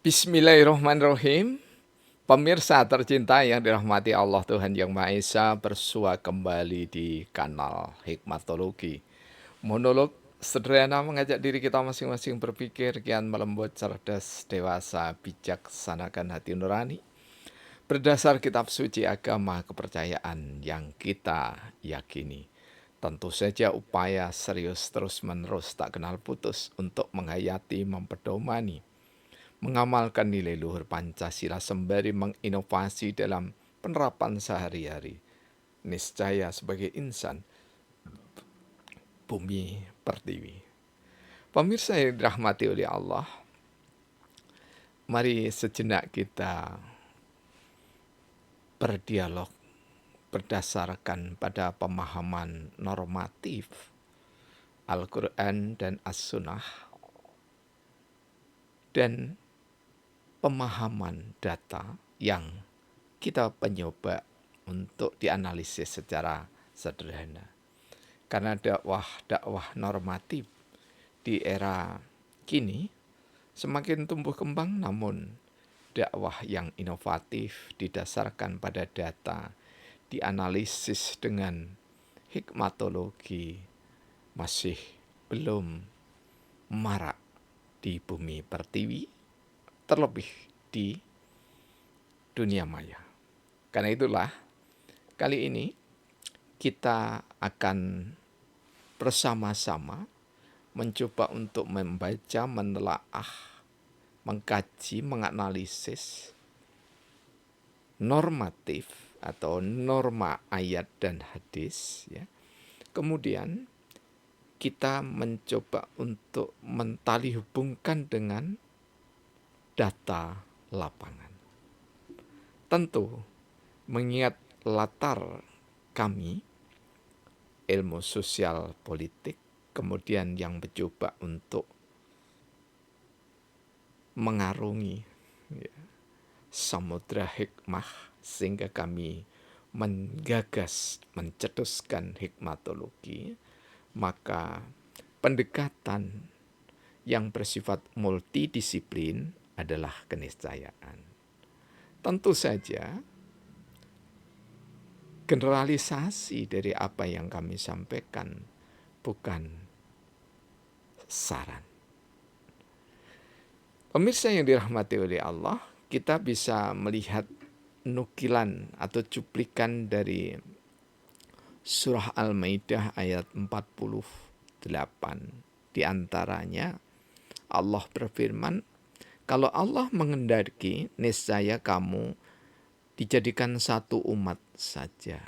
Bismillahirrahmanirrahim. Pemirsa tercinta yang dirahmati Allah Tuhan Yang Maha Esa, bersua kembali di kanal Hikmatologi. Monolog sederhana mengajak diri kita masing-masing berpikir kian melembut, cerdas, dewasa, bijaksanakan hati nurani. Berdasar kitab suci agama kepercayaan yang kita yakini. Tentu saja upaya serius terus-menerus tak kenal putus untuk menghayati, mempedomani, mengamalkan nilai luhur Pancasila sembari menginovasi dalam penerapan sehari-hari. Niscaya sebagai insan bumi pertiwi. Pemirsa yang dirahmati oleh Allah, mari sejenak kita berdialog berdasarkan pada pemahaman normatif Al-Quran dan As-Sunnah dan pemahaman data yang kita mencoba untuk dianalisis secara sederhana. Karena dakwah normatif di era kini semakin tumbuh kembang, namun dakwah yang inovatif didasarkan pada data, dianalisis dengan hikmatologi masih belum marak di bumi pertiwi, terlebih di dunia maya. Karena itulah kali ini kita akan bersama-sama mencoba untuk membaca, menelaah, mengkaji, menganalisis normatif atau norma ayat dan hadis, ya. Kemudian kita mencoba untuk mentali hubungkan dengan data lapangan. Tentu mengingat latar kami ilmu sosial politik, kemudian yang mencoba untuk mengarungi, ya, samudra hikmah, sehingga kami menggagas, mencetuskan hikmatologi, maka pendekatan yang bersifat multidisiplin adalah keniscayaan. Tentu saja generalisasi dari apa yang kami sampaikan bukan saran. Pemirsa yang dirahmati oleh Allah, kita bisa melihat nukilan atau cuplikan dari surah Al-Maidah ayat 48. Di antaranya Allah berfirman, kalau Allah menghendaki, niscaya kamu dijadikan satu umat saja.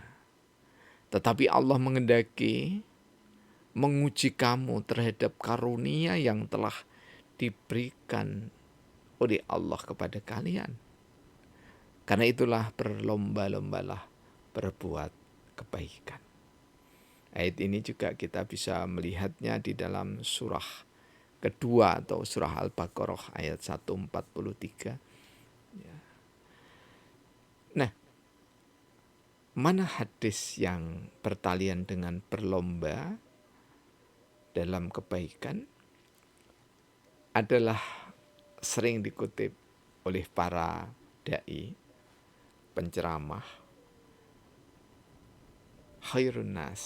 Tetapi Allah menghendaki menguji kamu terhadap karunia yang telah diberikan oleh Allah kepada kalian. Karena itulah berlomba-lombalah berbuat kebaikan. Ayat ini juga kita bisa melihatnya di dalam surah kedua atau surah Al-Baqarah ayat 143. Nah, mana hadis yang bertalian dengan berlomba dalam kebaikan adalah sering dikutip oleh para dai, penceramah, khairun nas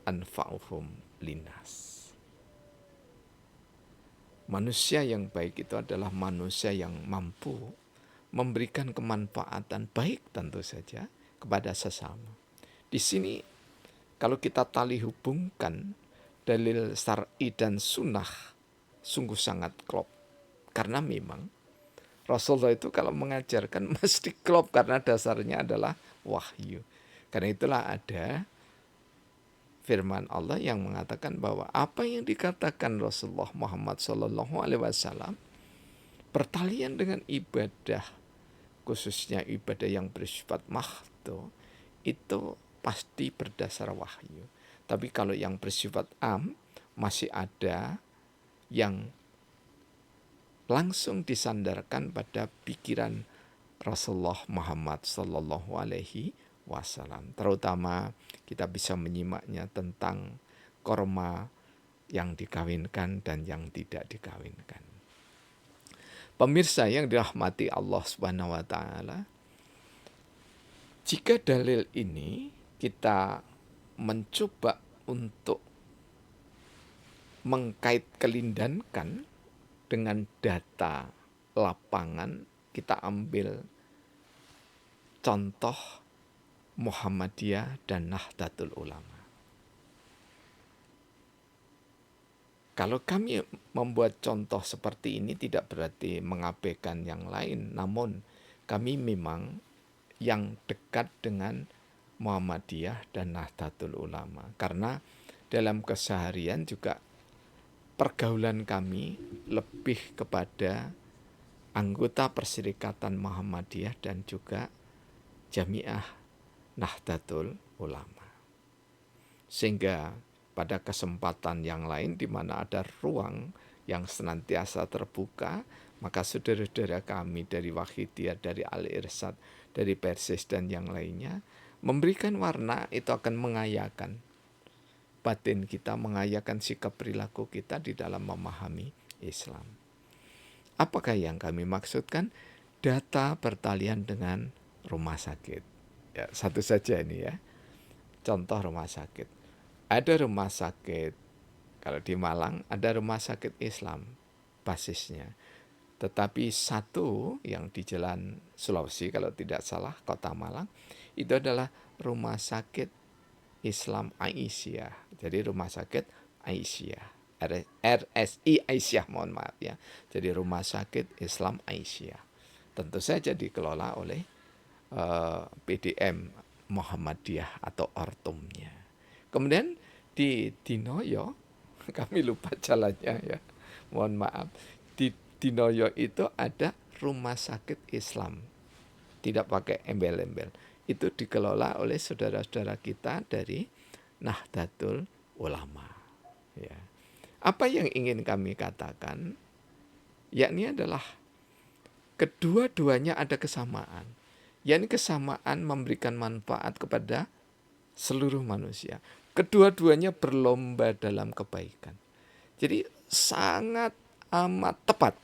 anfa'uhum linnas. Manusia yang baik itu adalah manusia yang mampu memberikan kemanfaatan baik tentu saja kepada sesama. Di sini kalau kita tali hubungkan dalil syar'i dan sunnah sungguh sangat klop. Karena memang Rasulullah itu kalau mengajarkan mesti klop karena dasarnya adalah wahyu. Karena itulah ada firman Allah yang mengatakan bahwa apa yang dikatakan Rasulullah Muhammad SAW bertalian dengan ibadah, khususnya ibadah yang bersifat mahdo, itu pasti berdasar wahyu. Tapi kalau yang bersifat am, masih ada yang langsung disandarkan pada pikiran Rasulullah Muhammad SAW. Terutama kita bisa menyimaknya tentang korma yang dikawinkan dan yang tidak dikawinkan. Pemirsa yang dirahmati Allah Subhanahu wa taala, jika dalil ini kita mencoba untuk mengkait kelindankan dengan data lapangan, kita ambil contoh Muhammadiyah dan Nahdlatul Ulama. Kalau kami membuat contoh seperti ini tidak berarti mengabaikan yang lain, namun kami memang yang dekat dengan Muhammadiyah dan Nahdlatul Ulama. Karena dalam keseharian juga pergaulan kami lebih kepada anggota Perserikatan Muhammadiyah dan juga Jamiah Nahdlatul Ulama. Sehingga pada kesempatan yang lain di mana ada ruang yang senantiasa terbuka, maka saudara-saudara kami dari Wahidiyah, dari Al-Irsyad, dari Persis dan yang lainnya memberikan warna, itu akan mengayakan batin kita, mengayakan sikap perilaku kita di dalam memahami Islam. Apakah yang kami maksudkan? Data pertalian dengan rumah sakit. Ya, satu saja ini ya. Contoh rumah sakit. Ada rumah sakit, kalau di Malang ada rumah sakit Islam basisnya. Tetapi satu yang di Jalan Sulawesi kalau tidak salah, Kota Malang, itu adalah rumah sakit Islam Aisyah. Jadi rumah sakit Aisyah, RSI Aisyah, mohon maaf ya. Jadi rumah sakit Islam Aisyah. Tentu saja dikelola oleh PDM Muhammadiyah atau Ortumnya. Kemudian di Dinoyo, kami lupa jalannya ya, mohon maaf. Di Dinoyo itu ada rumah sakit Islam, tidak pakai embel-embel. Itu dikelola oleh saudara-saudara kita dari Nahdlatul Ulama. Ya. Apa yang ingin kami katakan, yakni adalah kedua-duanya ada kesamaan. Yakni kesamaan memberikan manfaat kepada seluruh manusia. Kedua-duanya berlomba dalam kebaikan. Jadi sangat amat tepat.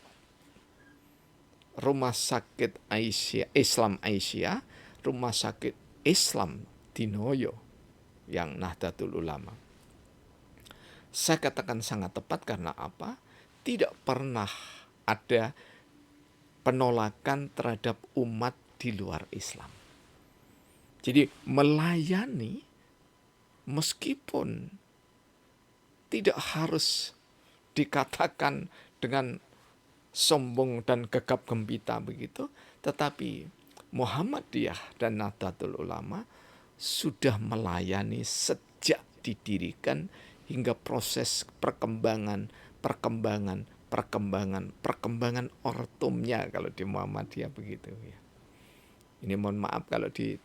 Rumah sakit Aisyah, Islam Aisyah, rumah sakit Islam Dinoyo yang Nahdlatul Ulama. Saya katakan sangat tepat karena apa? Tidak pernah ada penolakan terhadap umat di luar Islam. Jadi melayani meskipun tidak harus dikatakan dengan sombong dan gegap gempita begitu, tetapi Muhammadiyah dan Nahdlatul Ulama sudah melayani sejak didirikan hingga proses perkembangan ortumnya kalau di Muhammadiyah begitu ya. Ini mohon maaf kalau di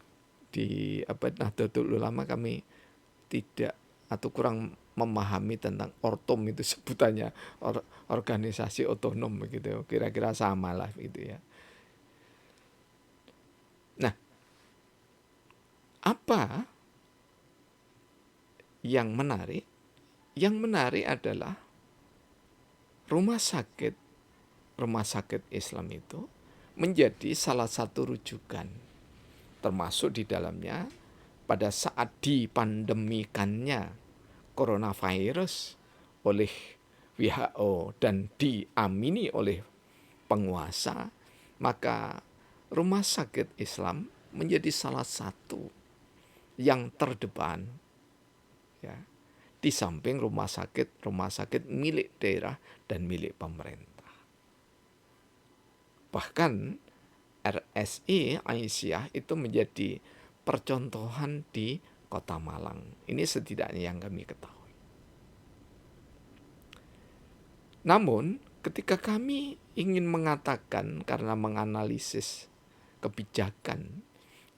Nahdlatul Ulama kami tidak atau kurang memahami tentang ortum itu sebutannya, organisasi otonom begitu, kira-kira sama lah gitu ya. Nah, apa yang menarik? Yang menarik adalah rumah sakit Islam itu menjadi salah satu rujukan, termasuk di dalamnya pada saat dipandemikannya coronavirus oleh WHO dan diamini oleh penguasa, maka rumah sakit Islam menjadi salah satu yang terdepan ya, di samping rumah sakit milik daerah dan milik pemerintah. Bahkan RSI Aisyah itu menjadi percontohan di Kota Malang. Ini setidaknya yang kami ketahui. Namun, ketika kami ingin mengatakan karena menganalisis kebijakan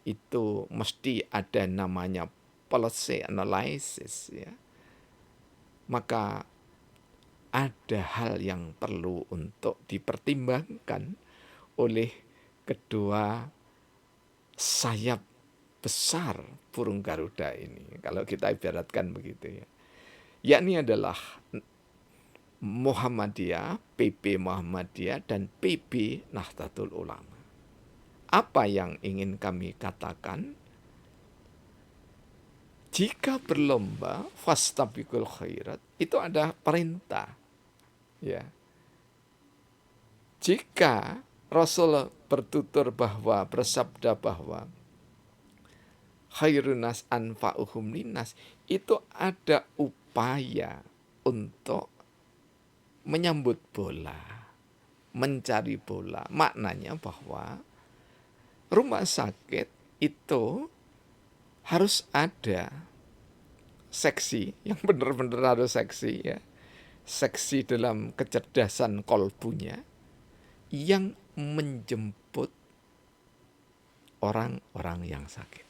itu mesti ada namanya policy analysis ya. Maka ada hal yang perlu untuk dipertimbangkan oleh kedua sayap besar burung Garuda ini, kalau kita ibaratkan begitu ya. Yakni adalah Muhammadiyah, PB Muhammadiyah, dan PB Nahdlatul Ulama. Apa yang ingin kami katakan? Jika berlomba fastabiqul khairat, itu ada perintah. Ya. Jika Rasul bersabda bahwa khairun nas anfa'uhum linnas, itu ada upaya untuk menyambut bola, mencari bola. Maknanya bahwa rumah sakit itu harus ada seksi, yang benar-benar harus seksi ya. Seksi dalam kecerdasan kolbunya yang menjemput orang-orang yang sakit.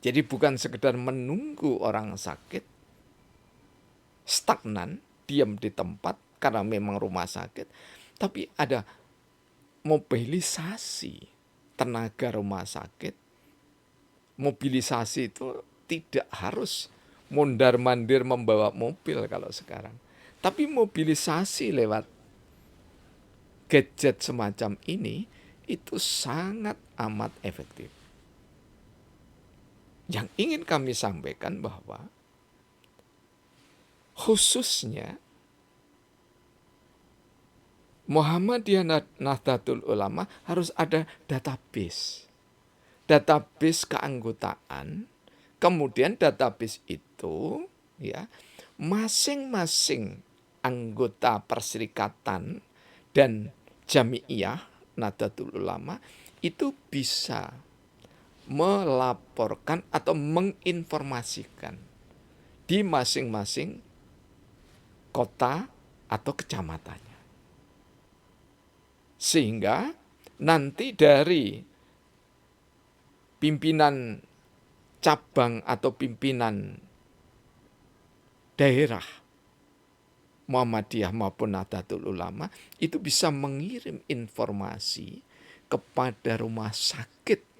Jadi bukan sekedar menunggu orang sakit, stagnan, diam di tempat karena memang rumah sakit, tapi ada mobilisasi tenaga rumah sakit. Mobilisasi itu tidak harus mondar-mandir membawa mobil kalau sekarang. Tapi mobilisasi lewat gadget semacam ini itu sangat amat efektif. Yang ingin kami sampaikan bahwa khususnya Muhammadiyah Nahdlatul Ulama harus ada database. Database keanggotaan, kemudian database itu ya masing-masing anggota perserikatan dan jamiiyah Nahdlatul Ulama itu bisa melaporkan atau menginformasikan di masing-masing kota atau kecamatannya. Sehingga nanti dari pimpinan cabang atau pimpinan daerah Muhammadiyah maupun Nahdlatul Ulama itu bisa mengirim informasi kepada rumah sakit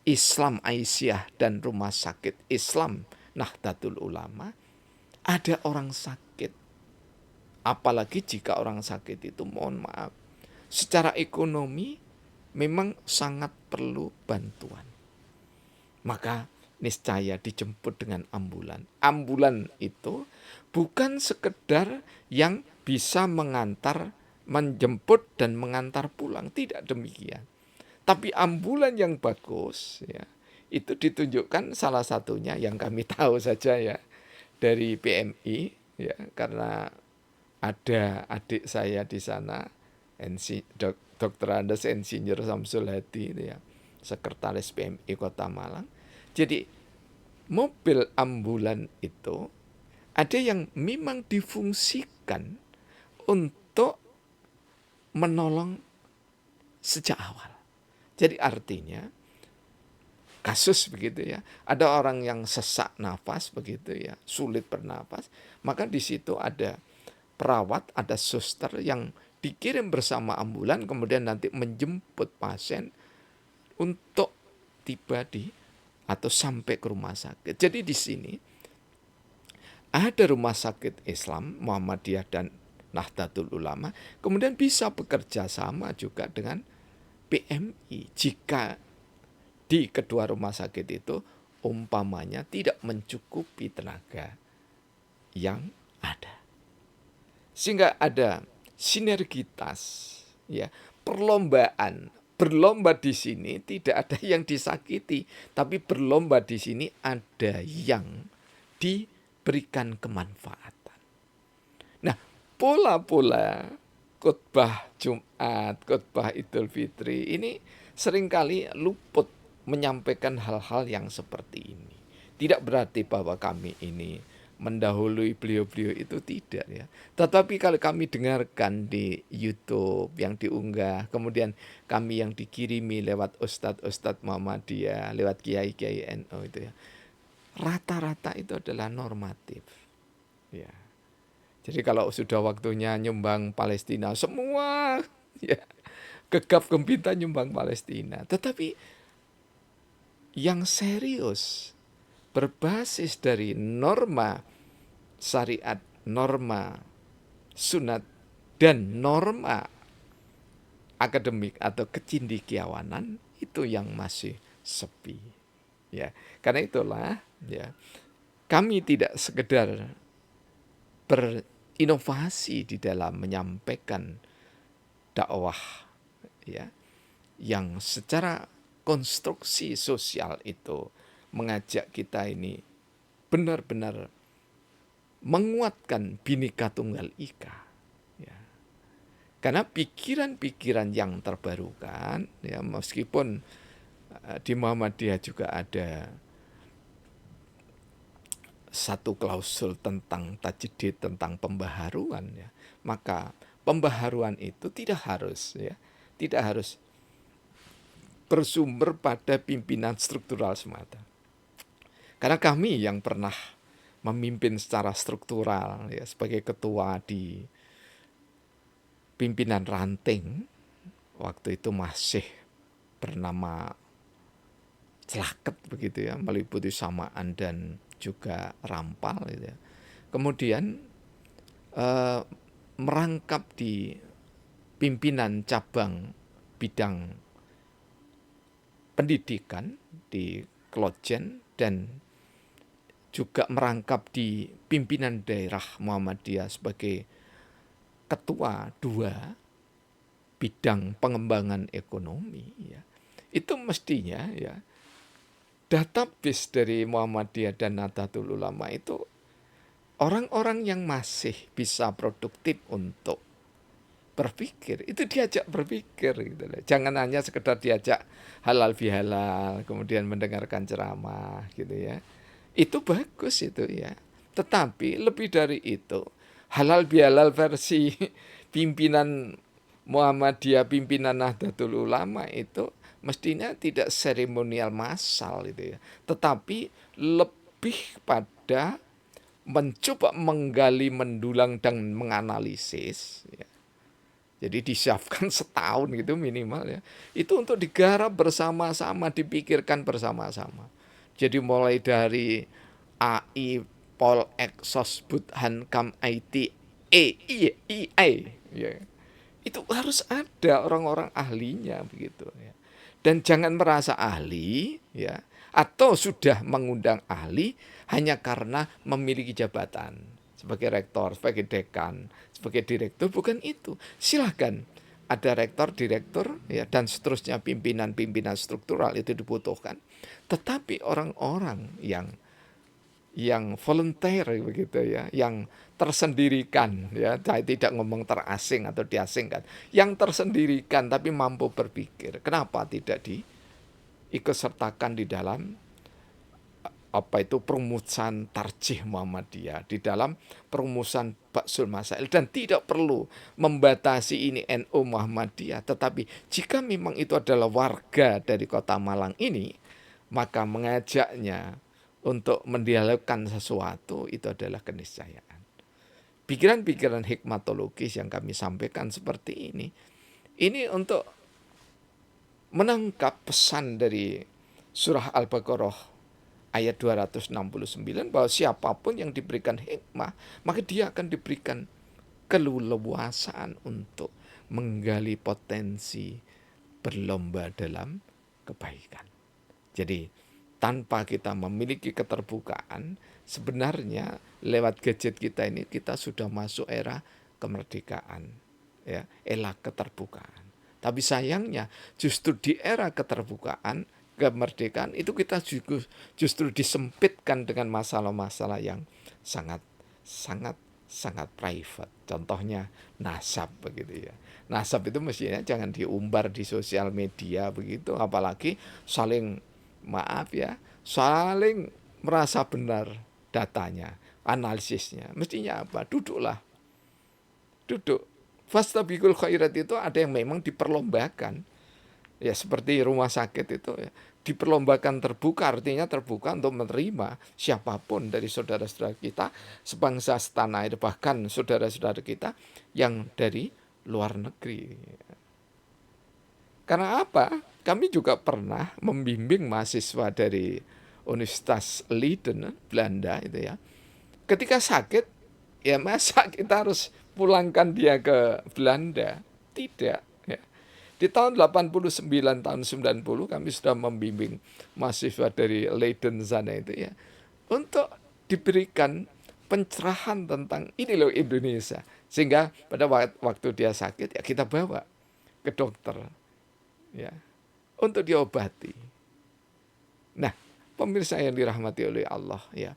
Islam Aisyah dan rumah sakit Islam Nahdlatul Ulama, ada orang sakit. Apalagi jika orang sakit itu, mohon maaf, secara ekonomi memang sangat perlu bantuan. Maka niscaya dijemput dengan ambulan. Ambulan itu bukan sekedar yang bisa menjemput dan mengantar pulang. Tidak demikian. Tapi ambulan yang bagus ya, itu ditunjukkan salah satunya yang kami tahu saja ya dari PMI ya, karena ada adik saya di sana, Dr. Andes Insinyur Samsul Hadi ya, sekretaris PMI Kota Malang. Jadi mobil ambulan itu ada yang memang difungsikan untuk menolong sejak awal. Jadi artinya kasus begitu ya, ada orang yang sesak nafas begitu ya, sulit bernafas, maka di situ ada perawat, ada suster yang dikirim bersama ambulan, kemudian nanti menjemput pasien untuk tiba di atau sampai ke rumah sakit. Jadi di sini ada rumah sakit Islam Muhammadiyah dan Nahdlatul Ulama, kemudian bisa bekerja sama juga dengan PMI jika di kedua rumah sakit itu umpamanya tidak mencukupi tenaga yang ada. Sehingga ada sinergitas ya, perlombaan. Berlomba di sini tidak ada yang disakiti, tapi berlomba di sini ada yang diberikan kemanfaatan. Nah, pola-pola khotbah Jumat, khotbah Idul Fitri ini seringkali luput menyampaikan hal-hal yang seperti ini. Tidak berarti bahwa kami ini mendahului beliau-beliau, itu tidak ya. Tetapi kalau kami dengarkan di YouTube yang diunggah, kemudian kami yang dikirimi lewat Ustadz Muhammadiyah, lewat Kiai-Kiai NU itu ya, rata-rata itu adalah normatif. Ya. Jadi kalau sudah waktunya nyumbang Palestina, semua ya gegap gempita nyumbang Palestina. Tetapi yang serius berbasis dari norma syariat, norma sunat, dan norma akademik atau kecindikiawanan itu yang masih sepi. Ya, karena itulah ya kami tidak sekedar berinovasi di dalam menyampaikan dakwah ya yang secara konstruksi sosial itu mengajak kita ini benar-benar menguatkan Bhinneka Tunggal Ika. Ya. Karena pikiran-pikiran yang terbarukan, ya meskipun di Muhammadiyah juga ada satu klausul tentang tajdid, tentang pembaharuan, ya, maka pembaharuan itu tidak harus bersumber pada pimpinan struktural semata. Karena kami yang pernah memimpin secara struktural ya sebagai ketua di pimpinan ranting, waktu itu masih bernama Celaket begitu ya, meliputi Samaan dan juga Rampal gitu ya. Kemudian merangkap di pimpinan cabang bidang pendidikan di Klojen dan juga merangkap di pimpinan daerah Muhammadiyah sebagai ketua 2 bidang pengembangan ekonomi ya. Itu mestinya ya database dari Muhammadiyah dan Nahdlatul Ulama itu orang-orang yang masih bisa produktif untuk berpikir, itu diajak berpikir gitu loh. Jangan hanya sekedar diajak halal bihalal, kemudian mendengarkan ceramah gitu ya. Itu bagus itu ya. Tetapi lebih dari itu, halal bihalal versi pimpinan Muhammadiyah, pimpinan Nahdlatul Ulama itu mestinya tidak seremonial massal itu ya. Tetapi lebih pada mencoba menggali, mendulang dan menganalisis ya. Jadi disiapkan setahun gitu minimal ya. Itu untuk digarap bersama-sama, dipikirkan bersama-sama. Jadi mulai dari AI, Pol, Exos, Budhan, Kam, IT, EI, ya. Itu harus ada orang-orang ahlinya begitu ya. Dan jangan merasa ahli ya, atau sudah mengundang ahli hanya karena memiliki jabatan sebagai rektor, sebagai dekan, sebagai direktur, bukan itu. Silahkan ada rektor, direktur, ya, dan seterusnya pimpinan-pimpinan struktural itu dibutuhkan. Tetapi orang-orang yang volunteer begitu ya, yang tersendirikan ya, saya tidak ngomong terasing atau diasingkan, yang tersendirikan tapi mampu berpikir. Kenapa tidak diikutsertakan di dalam perumusan tarjih Muhammadiyah, di dalam perumusan Ba'sul Masail, dan tidak perlu membatasi ini NU Muhammadiyah, tetapi jika memang itu adalah warga dari Kota Malang ini, maka mengajaknya untuk mendialogkan sesuatu itu adalah keniscayaan. Pikiran-pikiran hikmatologis yang kami sampaikan seperti ini untuk menangkap pesan dari surah Al-Baqarah ayat 269 bahwa siapapun yang diberikan hikmah, maka dia akan diberikan keleluasaan untuk menggali potensi berlomba dalam kebaikan. Jadi tanpa kita memiliki keterbukaan, sebenarnya lewat gadget kita ini kita sudah masuk era kemerdekaan, ya, era keterbukaan. Tapi sayangnya justru di era keterbukaan, kemerdekaan itu kita justru disempitkan dengan masalah-masalah yang sangat private. Contohnya nasab begitu ya. Nasab itu mestinya jangan diumbar di sosial media begitu, apalagi saling saling merasa benar datanya, analisisnya. Mestinya apa? Duduk. Fastabiqul khairat itu ada yang memang diperlombakan. Ya seperti rumah sakit itu ya, diperlombakan terbuka, artinya terbuka untuk menerima siapapun dari saudara-saudara kita sebangsa setanah air, bahkan saudara-saudara kita yang dari luar negeri. Karena apa? Kami juga pernah membimbing mahasiswa dari Universitas Leiden, Belanda itu ya. Ketika sakit Ya masa kita harus pulangkan dia ke Belanda? Tidak. Ya. Di tahun 89, tahun 90 kami sudah membimbing mahasiswa dari Leiden sana itu ya. Untuk diberikan pencerahan tentang ini loh Indonesia. Sehingga pada waktu dia sakit ya kita bawa ke dokter. Ya, untuk diobati. Nah, pemirsa yang dirahmati oleh Allah ya.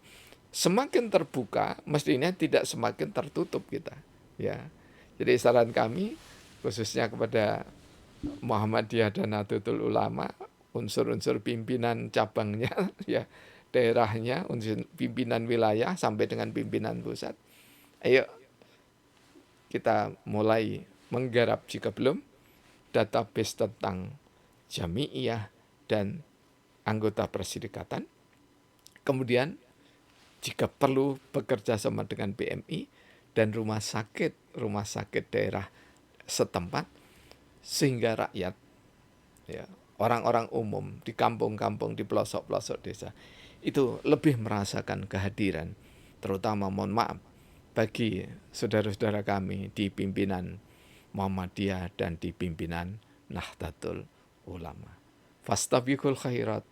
Semakin terbuka, mestinya tidak semakin tertutup kita. Ya, jadi saran kami khususnya kepada Muhammadiyah dan Nahdlatul Ulama, unsur-unsur pimpinan cabangnya, ya daerahnya, unsur pimpinan wilayah sampai dengan pimpinan pusat. Ayo kita mulai menggarap jika belum database tentang jami'iyah dan anggota perserikatan. Kemudian jika perlu bekerja sama dengan PMI dan rumah sakit daerah setempat, sehingga rakyat, ya, orang-orang umum di kampung-kampung, di pelosok-pelosok desa, itu lebih merasakan kehadiran, terutama mohon maaf, bagi saudara-saudara kami di pimpinan Muhammadiyah dan di pimpinan Nahdlatul Ulama. Fastabiqul khairat,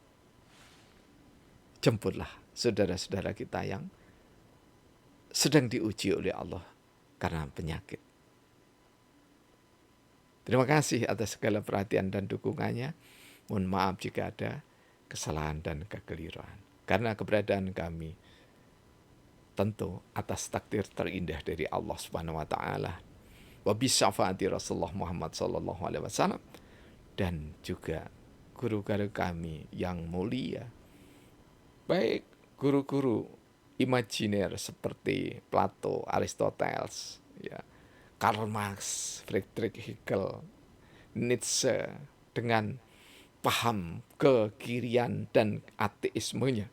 jemputlah saudara-saudara kita yang sedang diuji oleh Allah karena penyakit. Terima kasih atas segala perhatian dan dukungannya. Mohon maaf jika ada kesalahan dan kekeliruan. Karena keberadaan kami tentu atas takdir terindah dari Allah Subhanahu wa taala. Wa bi syafaati Rasulullah Muhammad sallallahu alaihi wasallam, dan juga guru-guru kami yang mulia. Baik guru-guru imajiner seperti Plato, Aristoteles, ya, Karl Marx, Friedrich Hegel, Nietzsche, dengan paham kekirian dan ateismenya,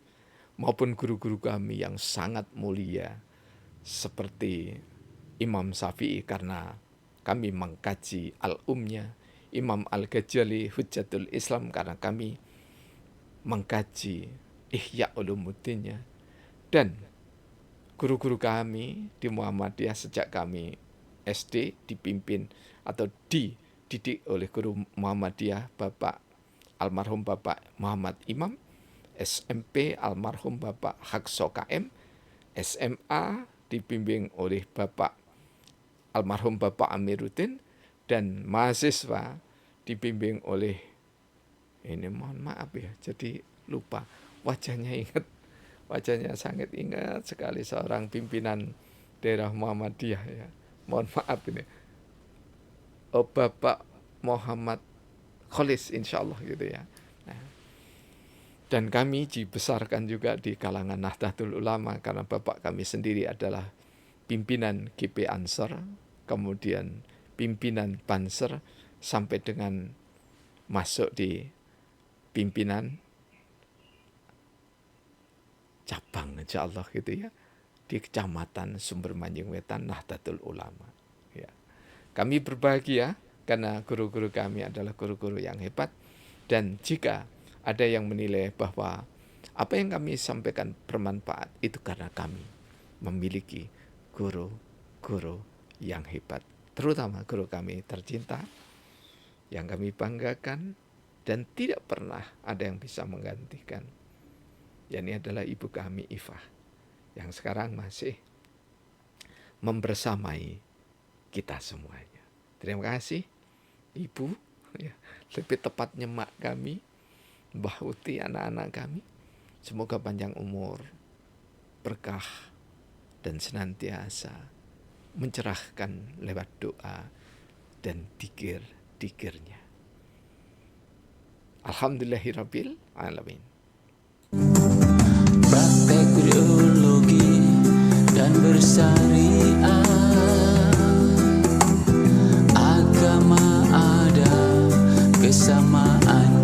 maupun guru-guru kami yang sangat mulia seperti Imam Syafi'i karena kami mengkaji Al-Umnya, Imam Al-Ghazali Hujjatul Islam karena kami mengkaji Ihya Ulumuddinnya, dan guru-guru kami di Muhammadiyah sejak kami SD dipimpin atau dididik oleh guru Muhammadiyah almarhum Bapak Muhammad Imam, SMP almarhum Bapak Hakso KM, SMA dibimbing oleh Bapak almarhum Bapak Amiruddin, dan mahasiswa dibimbing oleh, ini mohon maaf ya, jadi lupa wajahnya, ingat wajahnya, sangat ingat sekali seorang pimpinan daerah Muhammadiyah ya. Mohon maaf ini. Bapak Muhammad Kholis insyaallah gitu ya. Nah, dan kami dibesarkan juga di kalangan Nahdlatul Ulama karena bapak kami sendiri adalah pimpinan GP Ansor, kemudian pimpinan Banser, sampai dengan masuk di pimpinan cabang insyaallah gitu ya di Kecamatan Sumber Manjing Wetan Nahdlatul Ulama. Ya. Kami berbahagia karena guru-guru kami adalah guru-guru yang hebat, dan jika ada yang menilai bahwa apa yang kami sampaikan bermanfaat, itu karena kami memiliki guru-guru yang hebat, terutama guru kami tercinta yang kami banggakan dan tidak pernah ada yang bisa menggantikan. Ini adalah ibu kami Ifah yang sekarang masih membersamai kita semuanya. Terima kasih Ibu, ya, lebih tepatnya mak kami, Mbah Uti, anak-anak kami. Semoga panjang umur, berkah, dan senantiasa mencerahkan lewat doa dan dikir-dikirnya. Alhamdulillahirabbil alamin. Praktek ideologi dan bersyariah, agama ada kesamaan